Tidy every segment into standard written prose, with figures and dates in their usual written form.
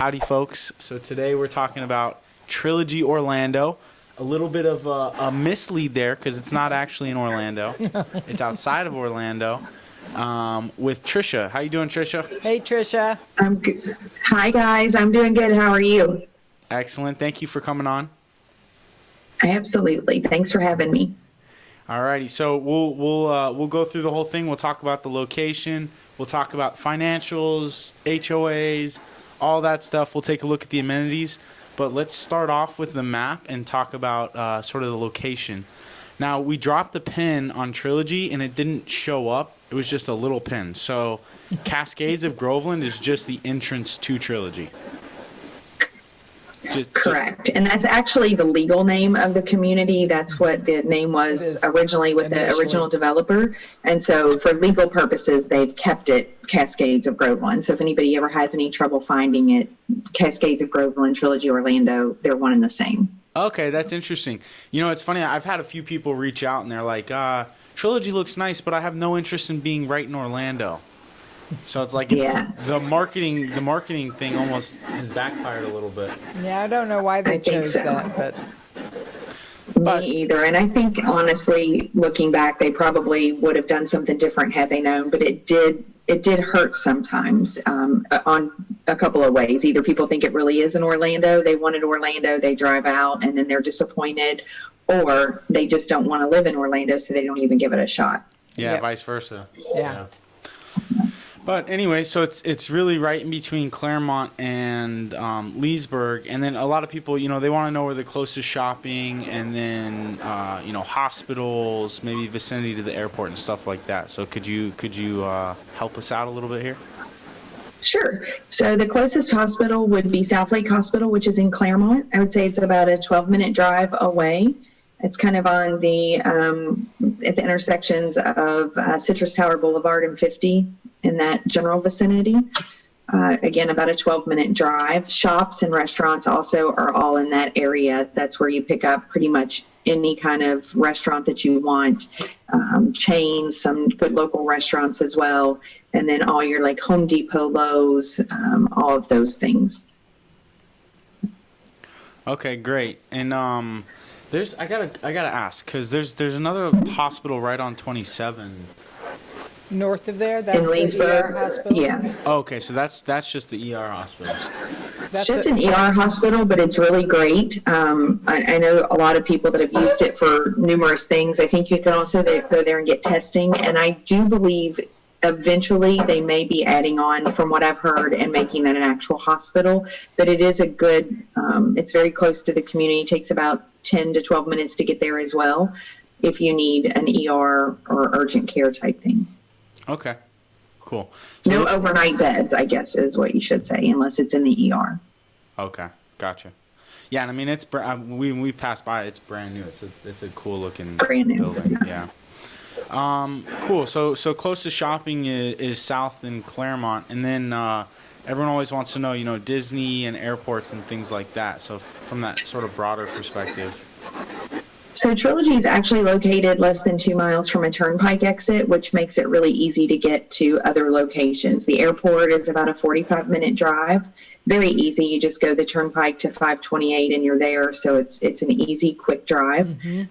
Howdy, folks. So today we're talking about Trilogy Orlando. A little bit of a mislead there because it's not actually in Orlando. It's outside of Orlando with Trisha. How you doing, Trisha? Hey, Trisha. I'm good. Hi, guys. I'm doing good. How are you? Excellent. Thank you for coming on. Absolutely. Thanks for having me. Alrighty. So we'll go through the whole thing. We'll talk about the location. We'll talk about financials, HOAs, all that stuff. We'll take a look at the amenities. But let's start off with the map and talk about sort of the location. Now, we dropped a pin on Trilogy, and it didn't show up. It was just a little pin. So Cascades of Groveland is just the entrance to Trilogy. Correct. And that's actually the legal name of the community. That's what the name was originally with the original developer. And so for legal purposes, they've kept it Cascades of Groveland. So if anybody ever has any trouble finding it, Cascades of Groveland, Trilogy Orlando, they're one and the same. Okay, that's interesting. You know, it's funny. I've had a few people reach out, and they're like, Trilogy looks nice, but I have no interest in being right in Orlando. So it's like the marketing thing almost has backfired a little bit. Yeah, I don't know why they chose that, but me either. And I think honestly, looking back, they probably would have done something different had they known. But it did hurt sometimes on a couple of ways. Either people think it really is in Orlando, they wanted Orlando, they drive out, and then they're disappointed, or they just don't want to live in Orlando, so they don't even give it a shot. Yeah, vice versa. Yeah. But anyway, so it's really right in between Claremont and Leesburg, and then a lot of people, you know, they want to know where the closest shopping, and then hospitals, maybe vicinity to the airport and stuff like that. So could you help us out a little bit here? Sure. So the closest hospital would be South Lake Hospital, which is in Claremont. I would say it's about a 12-minute drive away. It's kind of on the at the intersections of Citrus Tower Boulevard and 50 in that general vicinity. Again, about a 12-minute drive. Shops and restaurants also are all in that area. That's where you pick up pretty much any kind of restaurant that you want. Chains, some good local restaurants as well, and then all your like Home Depot, Lowe's, all of those things. Okay, great. And I gotta ask, because there's another hospital right on 27. north of there, that's In the Leesburg, ER hospital? yeah. Oh, okay, so that's just the ER hospital. It's just an ER hospital, but it's really great. I know a lot of people that have used it for numerous things. I think you can also go there and get testing, and I do believe eventually they may be adding on, from what I've heard, and making that an actual hospital. But it is a good, it's very close to the community. It takes about 10 to 12 minutes to get there as well if you need an ER or urgent care type thing. Okay, cool. So no overnight beds, I guess, is what you should say, unless it's in the ER. Okay, gotcha. Yeah, and I mean it's we passed by. It's brand new. It's a cool looking building. Yeah. Cool. So close to shopping is south in Claremont, and then everyone always wants to know, you know, Disney and airports and things like that. So from that sort of broader perspective. So Trilogy is actually located less than 2 miles from a turnpike exit, which makes it really easy to get to other locations. The airport is about a 45-minute drive. Very easy. You just go the turnpike to 528 and you're there. So it's an easy, quick drive. Mm-hmm.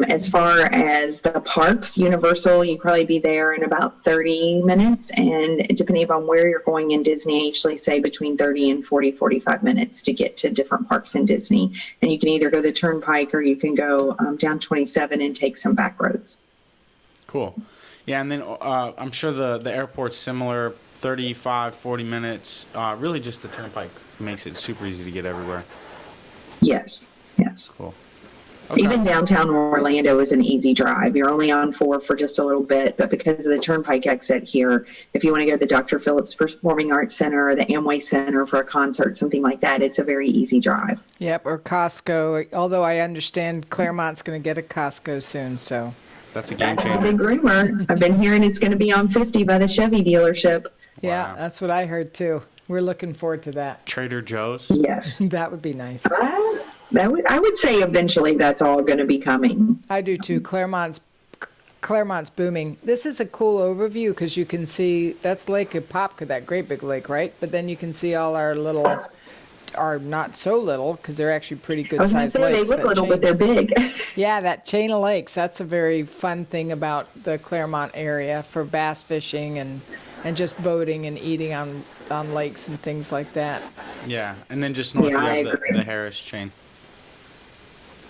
As far as the parks, Universal, you'd probably be there in about 30 minutes. And depending upon where you're going in Disney, I usually say between 30 and 45 minutes to get to different parks in Disney. And you can either go the turnpike or you can go down 27 and take some back roads. Cool. Yeah, and then I'm sure the airport's similar, 35, 40 minutes. Really just the turnpike makes it super easy to get everywhere. Yes. Cool. Okay. Even downtown Orlando is an easy drive. You're only on 4 for just a little bit, but because of the turnpike exit here, if you want to go to the Dr. Phillips Performing Arts Center or the Amway Center for a concert, something like that, it's a very easy drive. Yep, or Costco, although I understand Claremont's going to get a Costco soon, so. That's a game That's a changer. big rumor. I've been hearing it's going to be on 50 by the Chevy dealership. Yeah, Wow. that's what I heard too. We're looking forward to that. Trader Joe's. Yes. That would be nice. I would say eventually that's all going to be coming. I do too. Claremont's booming. This is a cool overview because you can see that's Lake Apopka, that great big lake, right? But then you can see all our little are not so little because they're actually pretty I was going to good-sized say, they lakes. look that little, chain- but they're big. Yeah, that chain of lakes, that's a very fun thing about the Claremont area for bass fishing and just boating and eating on lakes and things like that. Yeah, and then just north Yeah, I you have agree. the Harris chain,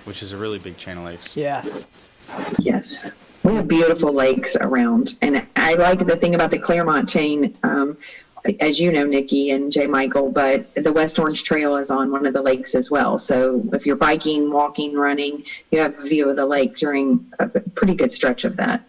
which is a really big chain of lakes. Yes. Yes. We have beautiful lakes around. And I like the thing about the Claremont chain, as you know, Nikki and J. Michael, but the West Orange Trail is on one of the lakes as well. So if you're biking, walking, running, you have a view of the lake during a pretty good stretch of that.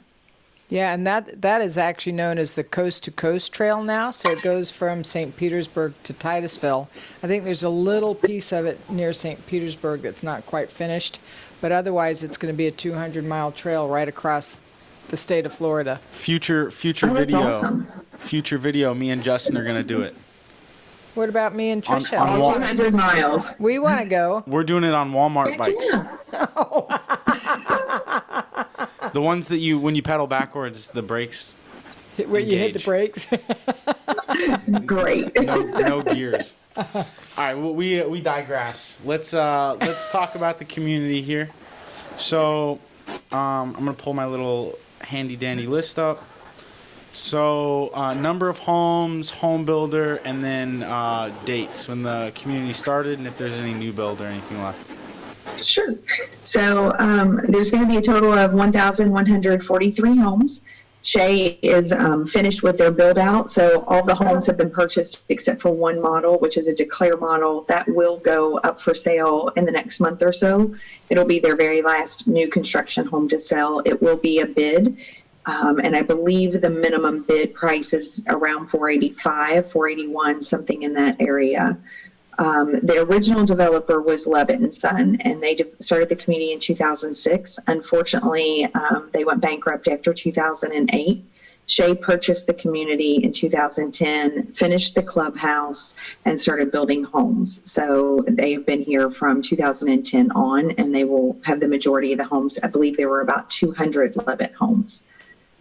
Yeah, and that is actually known as the Coast to Coast Trail now. So it goes from St. Petersburg to Titusville. I think there's a little piece of it near St. Petersburg that's not quite finished, but otherwise it's going to be a 200-mile trail right across the state of Florida. Future Oh, that's video, awesome. future video. Me and Justin are gonna do it. What about me and On- Trisha? on All 200 miles. We want to go. We're doing it on Walmart Heck bikes. yeah. The ones that when you pedal backwards, the brakes, Where you hit the Engage. brakes. Great. no gears. All right, well, we digress. Let's talk about the community here. So, I'm gonna pull my little handy dandy list up. So, number of homes, home builder, and then dates when the community started, and if there's any new build or anything left. Sure. So there's going to be a total of 1,143 homes. Shea is finished with their build out. So all the homes have been purchased except for one model, which is a Declare model that will go up for sale in the next month or so. It'll be their very last new construction home to sell. It will be a bid. And I believe the minimum bid price is around 485, 481, something in that area. The original developer was Levitt and Son, and they started the community in 2006. Unfortunately, they went bankrupt after 2008. Shea purchased the community in 2010, finished the clubhouse, and started building homes. So they've been here from 2010 on, and they will have the majority of the homes. I believe there were about 200 Levitt homes.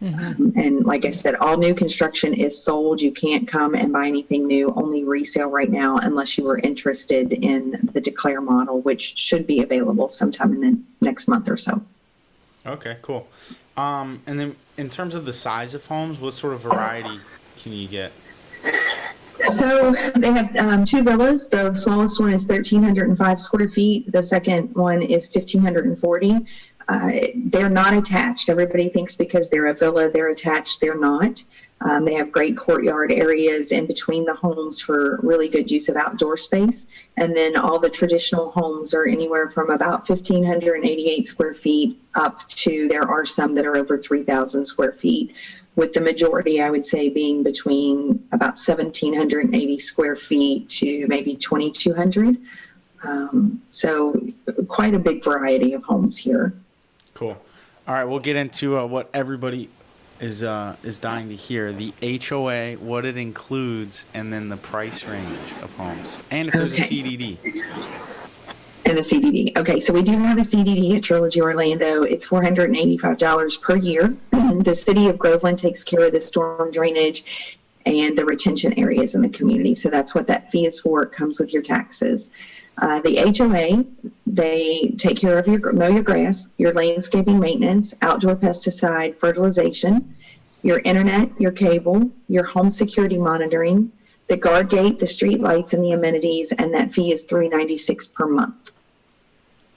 And like I said, all new construction is sold. You can't come and buy anything new, only resale right now, unless you were interested in the Declare model, which should be available sometime in the next month or so. Okay, cool. And then in terms of the size of homes, what sort of variety can you get? So they have two villas. The smallest one is 1,305 square feet. The second one is 1,540. They're not attached. Everybody thinks because they're a villa, they're attached. They're not. They have great courtyard areas in between the homes for really good use of outdoor space. And then all the traditional homes are anywhere from about 1,588 square feet up to, there are some that are over 3,000 square feet, with the majority, I would say, being between about 1,780 square feet to maybe 2,200. So quite a big variety of homes here. Cool. All right, we'll get into what everybody is dying to hear: the HOA, what it includes, and then the price range of homes, and if there's a CDD. And the CDD. Okay, so we do have a CDD at Trilogy Orlando. It's $485 per year. The city of Groveland takes care of the storm drainage and the retention areas in the community. So that's what that fee is for. It comes with your taxes. The HOA, they take care of mow your grass, your landscaping maintenance, outdoor pesticide, fertilization, your internet, your cable, your home security monitoring, the guard gate, the street lights, and the amenities, and that fee is $396 per month.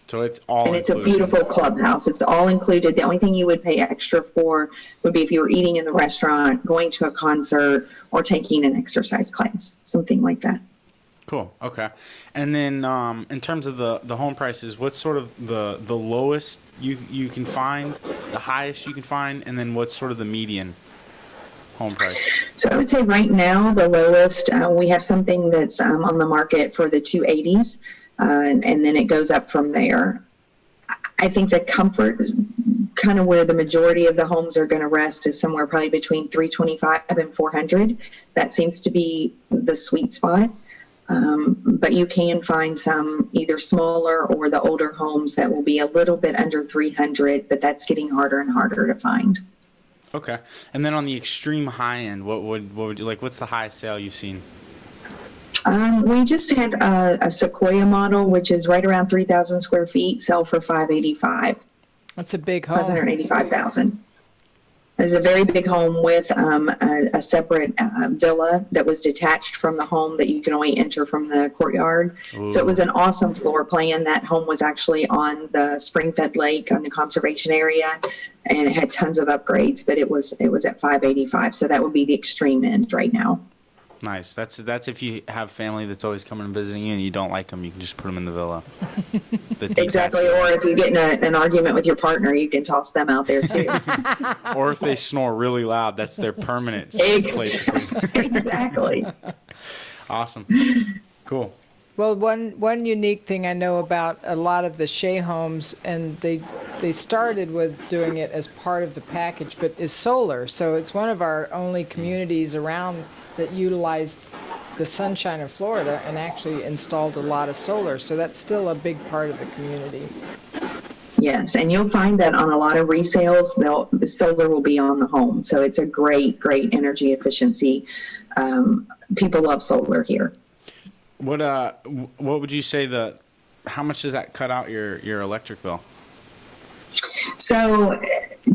So it's all And it's a inclusive. beautiful clubhouse. It's all included. The only thing you would pay extra for would be if you were eating in the restaurant, going to a concert, or taking an exercise class, something like that. Cool. Okay. And then in terms of the home prices, what's sort of the lowest you can find, the highest you can find, and then what's sort of the median home price? So I would say right now the lowest, we have something that's on the market for the 280s, and then it goes up from there. I think the comfort is kind of where the majority of the homes are going to rest, is somewhere probably between 325 and 400. That seems to be the sweet spot. But you can find some either smaller or the older homes that will be a little bit under 300, but that's getting harder and harder to find. Okay. And then on the extreme high end, what would you like? What's the highest sale you've seen? We just had a Sequoia model, which is right around 3,000 square feet, sell for 585, That's a big home. 585,000. It's a very big home with a separate villa that was detached from the home that you can only enter from the courtyard. Ooh. So it was an awesome floor plan. That home was actually on the spring-fed lake on the conservation area, and it had tons of upgrades. But it was at 585, so that would be the extreme end right now. Nice. That's if you have family that's always coming and visiting you and you don't like them, you can just put them in the villa. Exactly. Or if you get in an argument with your partner, you can toss them out there too. Or if they snore really loud, that's their permanent place to sleep. Exactly. Awesome. Cool. Well, one unique thing I know about a lot of the Shea homes, and they started with doing it as part of the package, but is solar. So it's one of our only communities around that utilized the sunshine of Florida and actually installed a lot of solar. So that's still a big part of the community. Yes, and you'll find that on a lot of resales, the solar will be on the home. So it's a great energy efficiency. People love solar here. What would you say how much does that cut out your electric bill? So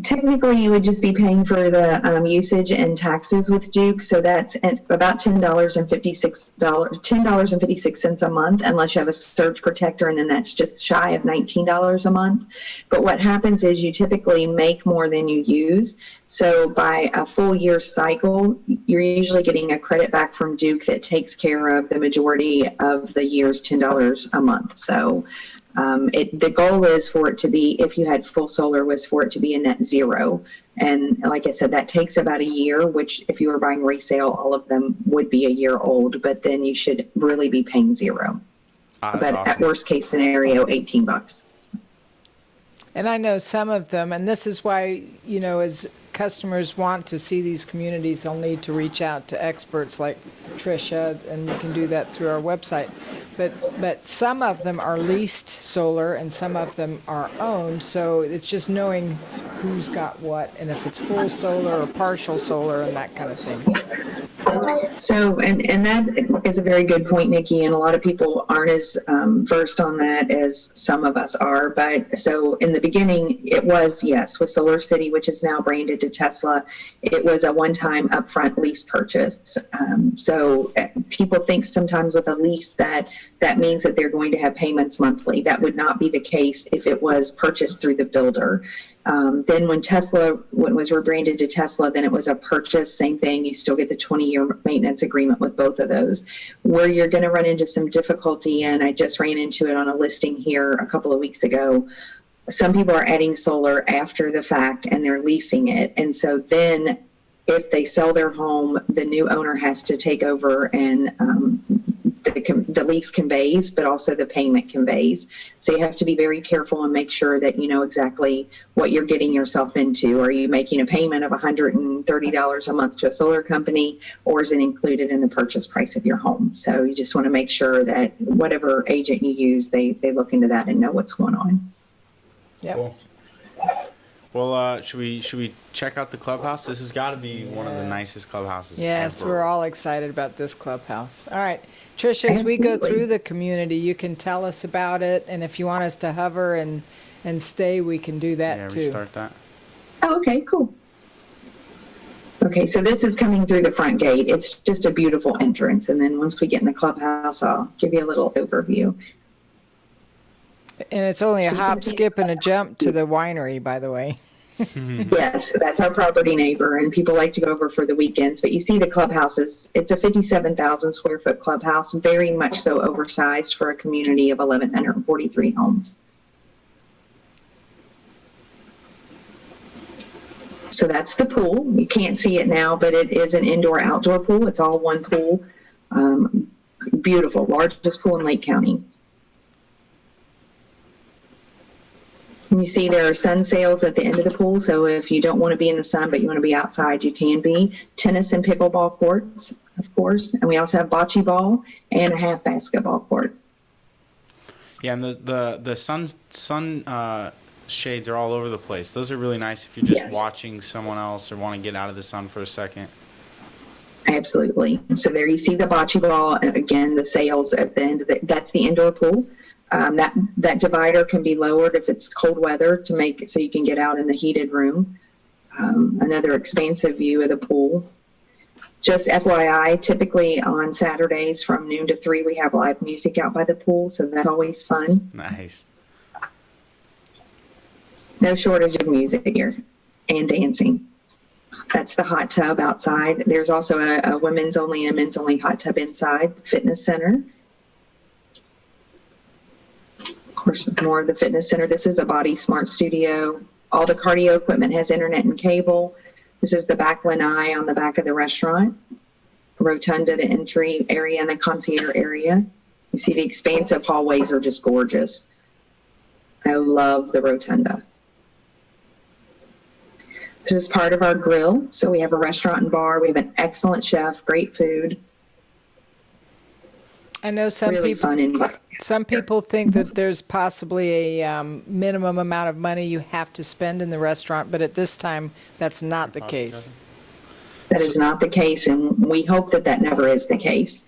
technically, you would just be paying for the usage and taxes with Duke. So that's at about $10.56 a month, unless you have a surge protector, and then that's just shy of $19 a month. But what happens is you typically make more than you use. So by a full year cycle, you're usually getting a credit back from Duke that takes care of the majority of the year's $10 a month. So the goal is for it to be, if you had full solar, was for it to be a net zero. And like I said, that takes about a year, which if you were buying resale, all of them would be a year old, but then you should really be paying zero. But awesome. At worst case scenario, $18. And I know some of them, and this is why, as customers want to see these communities, they'll need to reach out to experts like Tricia, and you can do that through our website. But some of them are leased solar and some of them are owned, so it's just knowing who's got what and if it's full solar or partial solar and that kind of thing. So, and that is a very good point, Nikki, and a lot of people aren't as versed on that as some of us are. But so in the beginning, it was, yes, with Solar City, which is now branded to Tesla, it was a one-time upfront lease purchase. So people think sometimes with a lease that means that they're going to have payments monthly. That would not be the case if it was purchased through the builder. Then when it was rebranded to Tesla, then it was a purchase, same thing. You still get the 20-year maintenance agreement with both of those. Where you're going to run into some difficulty, and I just ran into it on a listing here a couple of weeks ago, some people are adding solar after the fact and they're leasing it. And so then if they sell their home, the new owner has to take over and the lease conveys, but also the payment conveys. So you have to be very careful and make sure that you know exactly what you're getting yourself into. Are you making a payment of $130 a month to a solar company, or is it included in the purchase price of your home? So you just want to make sure that whatever agent you use, they look into that and know what's going on. Yep. Cool. Well, should we check out the clubhouse? This has got to be one of the nicest clubhouses Yes, ever. we're all excited about this clubhouse. All right, Tricia, as we go through the community, you can tell us about it, and if you want us to hover and stay, we can do that too. Restart that. Oh, okay, cool. Okay, so this is coming through the front gate. It's just a beautiful entrance, and then once we get in the clubhouse, I'll give you a little overview. And it's only a So you hop, can see- skip, and a jump to the winery, by the way. Yes, that's our property neighbor, and people like to go over for the weekends. But you see the clubhouse it's a 57,000 square foot clubhouse, very much so oversized for a community of 1,143 homes. So that's the pool. You can't see it now, but it is an indoor-outdoor pool. It's all one pool. Beautiful, largest pool in Lake County. And you see there are sun sails at the end of the pool, so if you don't want to be in the sun but you want to be outside, you can be. Tennis and pickleball courts, of course, and we also have bocce ball and a half basketball court. Yeah, and the sun shades are all over the place. Those are really nice if you're just Yes. watching someone else or want to get out of the sun for a second. Absolutely. So there you see the bocce ball. Again, the sails at the end of it. That's the indoor pool. That divider can be lowered if it's cold weather to make it so you can get out in the heated room. Another expansive view of the pool. Just FYI, typically on Saturdays from noon to 3, we have live music out by the pool, so that's always fun. Nice. No shortage of music here and dancing. That's the hot tub outside. There's also a women's only and men's only hot tub inside the fitness center. Of course, more of the fitness center. This is a Body Smart studio. All the cardio equipment has internet and cable. This is the back lanai on the back of the restaurant. Rotunda to entry area and the concierge area. You see the expansive hallways are just gorgeous. I love the rotunda. This is part of our grill. So we have a restaurant and bar. We have an excellent chef, great food. I know Really fun environment. some people think that there's possibly a minimum amount of money you have to spend in the restaurant, but at this time, that's not the case. That is not the case, and we hope that that never is the case.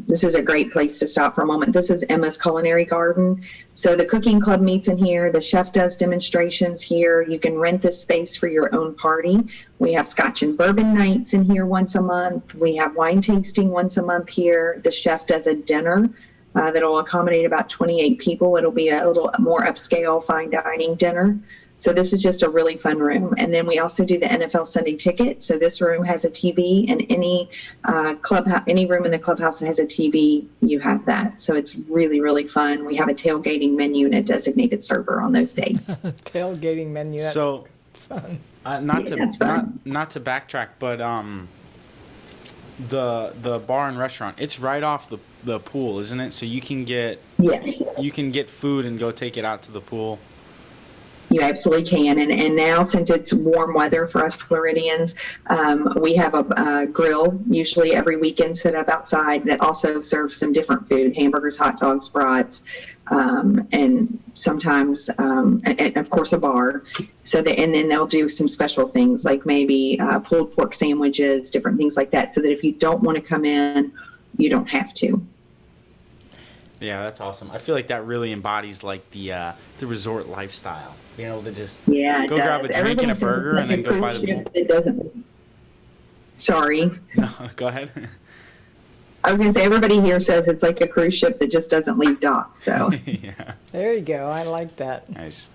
This is a great place to stop for a moment. This is Emma's Culinary Garden. So the cooking club meets in here. The chef does demonstrations here. You can rent this space for your own party. We have Scotch and bourbon nights in here once a month. We have wine tasting once a month here. The chef does a dinner that'll accommodate about 28 people. It'll be a little more upscale fine dining dinner. So this is just a really fun room. And then we also do the NFL Sunday Ticket. So this room has a TV, and any clubhouse, any room in the clubhouse that has a TV, you have that. So it's really, really fun. We have a tailgating menu and a designated server on those days. Tailgating menu. That's So, fun. not to that's fun. not to backtrack, but the bar and restaurant, it's right off the pool, isn't it? So you can get food and go take it out to the pool. You absolutely can. And now, since it's warm weather for us Floridians, we have a grill usually every weekend set up outside that also serves some different food, hamburgers, hot dogs, brats, and sometimes, and of course, a bar. And then they'll do some special things like maybe pulled pork sandwiches, different things like that, so that if you don't want to come in, you don't have to. Yeah, that's awesome. I feel like that really embodies like the resort lifestyle. Being able to just Yeah, go grab a drink and a burger and then go by the pool. It doesn't. Sorry. No, go ahead. I was going to say, everybody here says it's like a cruise ship that just doesn't leave dock. So Yeah, There you go. I like that. nice.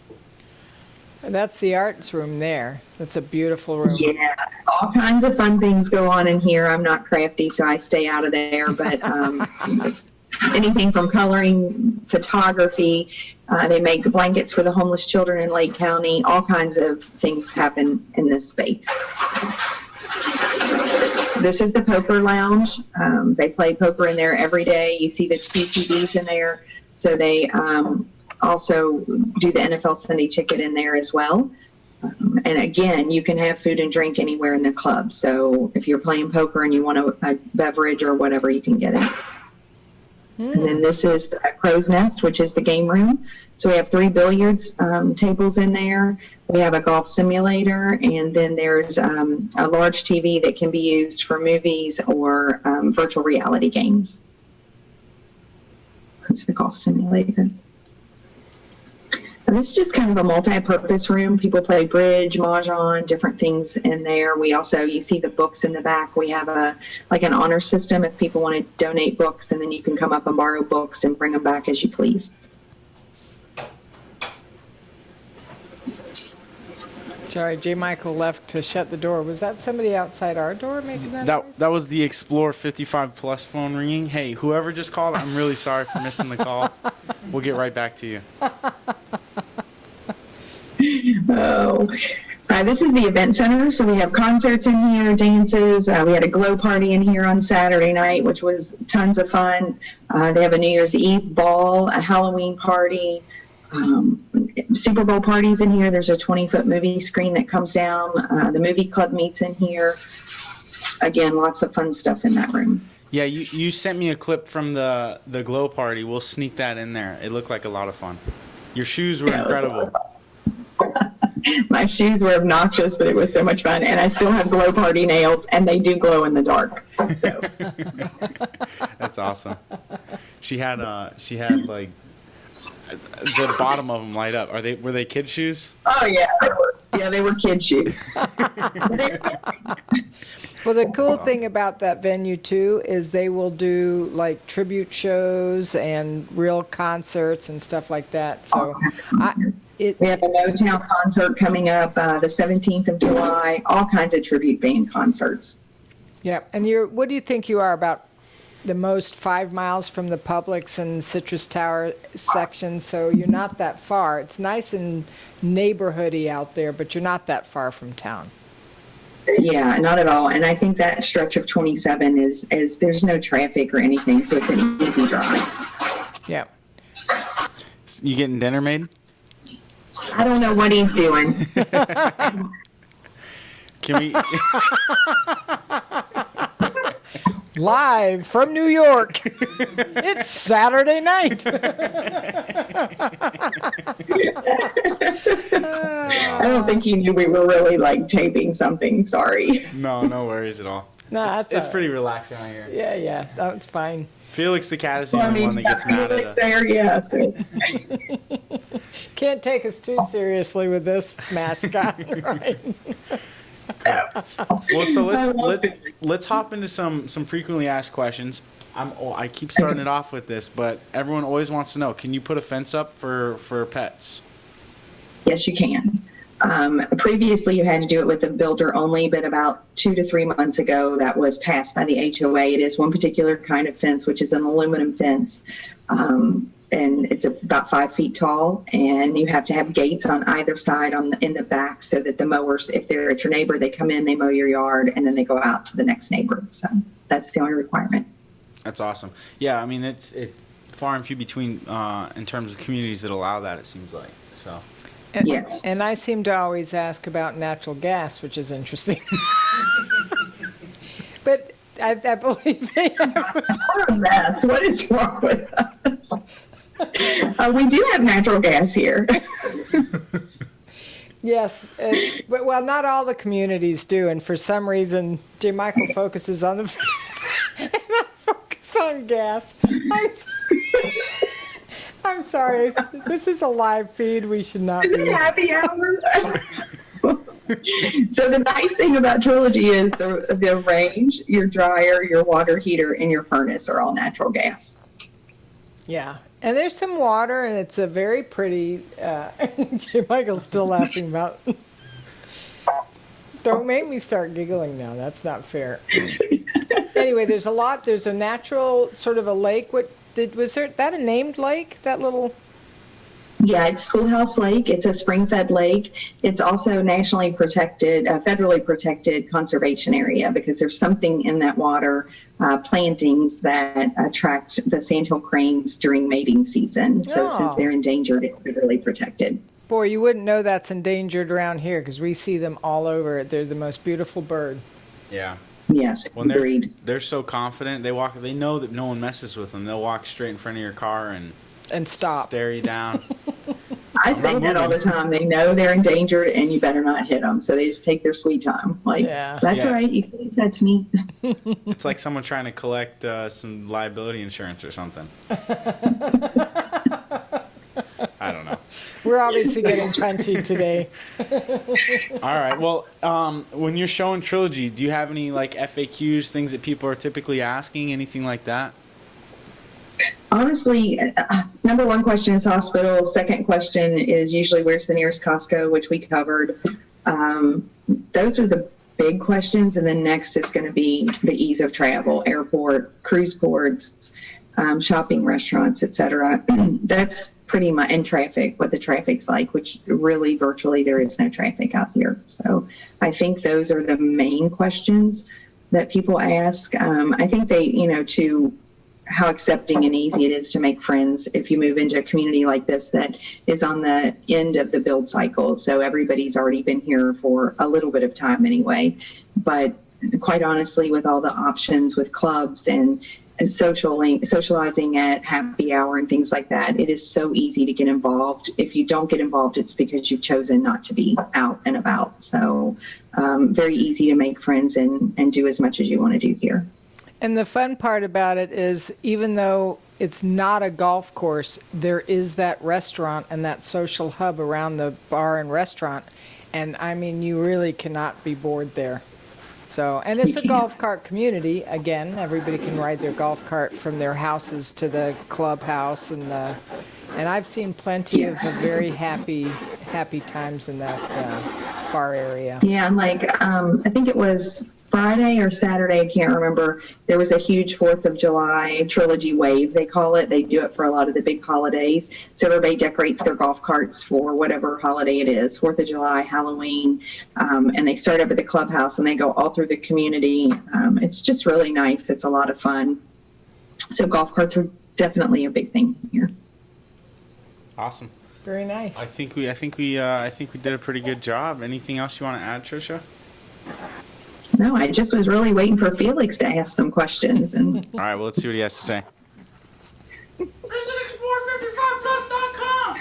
And that's the arts room there. That's a beautiful room. yeah, all kinds of fun things go on in here. I'm not crafty, so I stay out of there. But anything from coloring, photography. They make blankets for the homeless children in Lake County. All kinds of things happen in this space. This is the poker lounge. They play poker in there every day. You see the two TVs in there. So they also do the NFL Sunday Ticket in there as well. And again, you can have food and drink anywhere in the club. So if you're playing poker and you want a beverage or whatever, you can get it. And then this is the Crow's Nest, which is the game room. So we have 3 billiards tables in there. We have a golf simulator, and then there's a large TV that can be used for movies or virtual reality games. That's the golf simulator. And this is just kind of a multi-purpose room. People play bridge, mahjong, different things in there. We also, you see the books in the back. We have an honor system if people want to donate books, and then you can come up and borrow books and bring them back as you please. Sorry, J. Michael left to shut the door. Was that somebody outside our door making that noise? That was the Explore 55 Plus phone ringing. Hey, whoever just called, I'm really sorry for missing the call. We'll get right back to you. Oh, this is the event center. So we have concerts in here, dances. We had a glow party in here on Saturday night, which was tons of fun. They have a New Year's Eve ball, a Halloween party, Super Bowl parties in here. There's a 20-foot movie screen that comes down. The movie club meets in here. Again, lots of fun stuff in that room. Yeah, you sent me a clip from the glow party. We'll sneak that in there. It looked like a lot of fun. Your shoes were incredible. My shoes were obnoxious, but it was so much fun. And I still have glow party nails, and they do glow in the dark. So That's awesome. She had like the bottom of them light up. Were they kid shoes? oh yeah, they were kid shoes. Well, the cool thing about that venue too is they will do like tribute shows and real concerts and stuff like that. So, We have a Motown concert coming up the 17th of July. All kinds of tribute band concerts. yeah. And what do you think you are, about the most 5 miles from the Publix and Citrus Tower section? So you're not that far. It's nice and neighborhoody out there, but you're not that far from town. Yeah, not at all. And I think that stretch of 27 is there's no traffic or anything, so it's an easy drive. Yeah. You getting dinner made? I don't know what he's doing. Can we? Live from New York. It's Saturday night. I don't think he knew we were really like taping something. Sorry. No worries at all. No, It's that's pretty relaxed around here. Yeah, that's fine. Felix the cat is the only one that gets mad at us. There, yeah. So. Can't take us too seriously with this mascot, right? Well, so let's hop into some frequently asked questions. I keep starting it off with this, but everyone always wants to know: can you put a fence up for pets? Yes, you can. Previously, you had to do it with a builder only, but about 2 to 3 months ago, that was passed by the HOA. It is one particular kind of fence, which is an aluminum fence, and it's about 5 feet tall. And you have to have gates on either side in the back, so that the mowers, if they're at your neighbor, they come in, they mow your yard, and then they go out to the next neighbor. So that's the only requirement. That's awesome. Yeah, I mean it's far and few between in terms of communities that allow that. It seems like so. Yes. And I seem to always ask about natural gas, which is interesting. But I believe they have. What a mess. What is wrong with us? We do have natural gas here. Yes, but well, not all the communities do, and for some reason, J. Michael focuses on the fence, and I focus on gas. I'm sorry. This is a live feed. We should not Is it be. happy hour? So the nice thing about Trilogy is the range, your dryer, your water heater, and your furnace are all natural gas. Yeah, and there's some water, and it's a very pretty. J. Michael's still laughing about. Don't make me start giggling now. That's not fair. Anyway, there's a natural sort of a lake. Was that a named lake? That little. Yeah, it's Schoolhouse Lake. It's a spring-fed lake. It's also nationally protected, federally protected conservation area because there's something in that water, plantings that attract the sandhill cranes during mating season. So since they're endangered, it's federally protected. Boy, you wouldn't know that's endangered around here because we see them all over. They're the most beautiful bird. Yeah. Yes, When agreed. they're so confident, they know that no one messes with them. They'll walk straight in front of your car and stop. stare you down. I say that all the time. They know they're endangered and you better not hit them. So they just take their sweet time. Like, that's Yeah. right. You can't touch me. It's like someone trying to collect some liability insurance or something. I don't know. We're obviously getting punchy today. All right. Well, when you're showing Trilogy, do you have any like FAQs, things that people are typically asking, anything like that? Honestly, number one question is hospital. Second question is usually where's the nearest Costco, which we covered. Those are the big questions. And then next is going to be the ease of travel, airport, cruise ports, shopping, restaurants, etc. That's pretty much, and traffic, what the traffic's like, which really virtually there is no traffic out here. So I think those are the main questions that people ask. I think they, to how accepting and easy it is to make friends if you move into a community like this that is on the end of the build cycle. So everybody's already been here for a little bit of time anyway. But quite honestly, with all the options with clubs and socializing at happy hour and things like that. It is so easy to get involved. If you don't get involved, it's because you've chosen not to be out and about. So very easy to make friends and do as much as you want to do here. And the fun part about it is, even though it's not a golf course, there is that restaurant and that social hub around the bar and restaurant. And I mean, you really cannot be bored there. So, and it's a golf cart community. Again, everybody can ride their golf cart from their houses to the clubhouse, and I've seen plenty of very happy times in that bar area. Yeah, and like I think it was Friday or Saturday, I can't remember. There was a huge 4th of July Trilogy wave, they call it. They do it for a lot of the big holidays. So everybody decorates their golf carts for whatever holiday it is, 4th of July, Halloween, and they start up at the clubhouse and they go all through the community. It's just really nice. It's a lot of fun. So golf carts are definitely a big thing here. Awesome. Very nice. I think we did a pretty good job. Anything else you want to add, Tricia? No, I just was really waiting for Felix to ask some questions. And All right, well, let's see what he has to say. Visit explore55plus.com.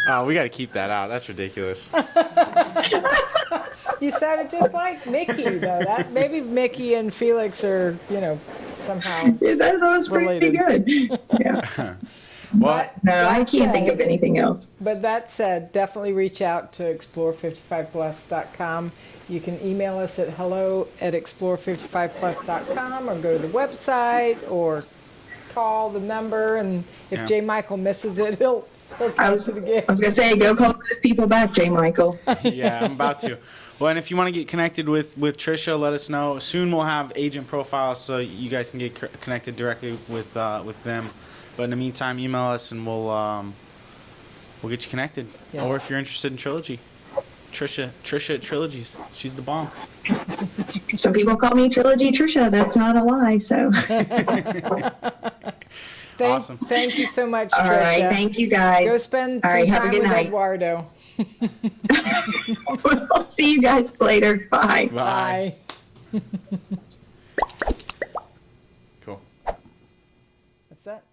Oh, we got to keep that out. That's ridiculous. You sounded just like Mickey, though. That maybe Mickey and Felix are, somehow yeah, that was pretty related. good. Yeah. Well, No, I can't think of anything else. But that said, definitely reach out to explore55plus.com. You can email us at hello@explore55plus.com, or go to the website, or call the number. And if J. Michael misses it, he'll come to the game. I was going to say, go call those people back, J. Michael. Yeah, I'm about to. Well, and if you want to get connected with Tricia, let us know. Soon we'll have agent profiles so you guys can get connected directly with them. But in the meantime, email us and we'll get you connected. Yes. Or if you're interested in Trilogy, Tricia at Trilogies. She's the bomb. Some people call me Trilogy Tricia. That's not a lie. So. Awesome. Thank you so much, All Tricia. right. Thank you, guys. Go spend All some right, have a time good with night. Eduardo. We'll see you guys later. Bye. Bye. Cool. That's that.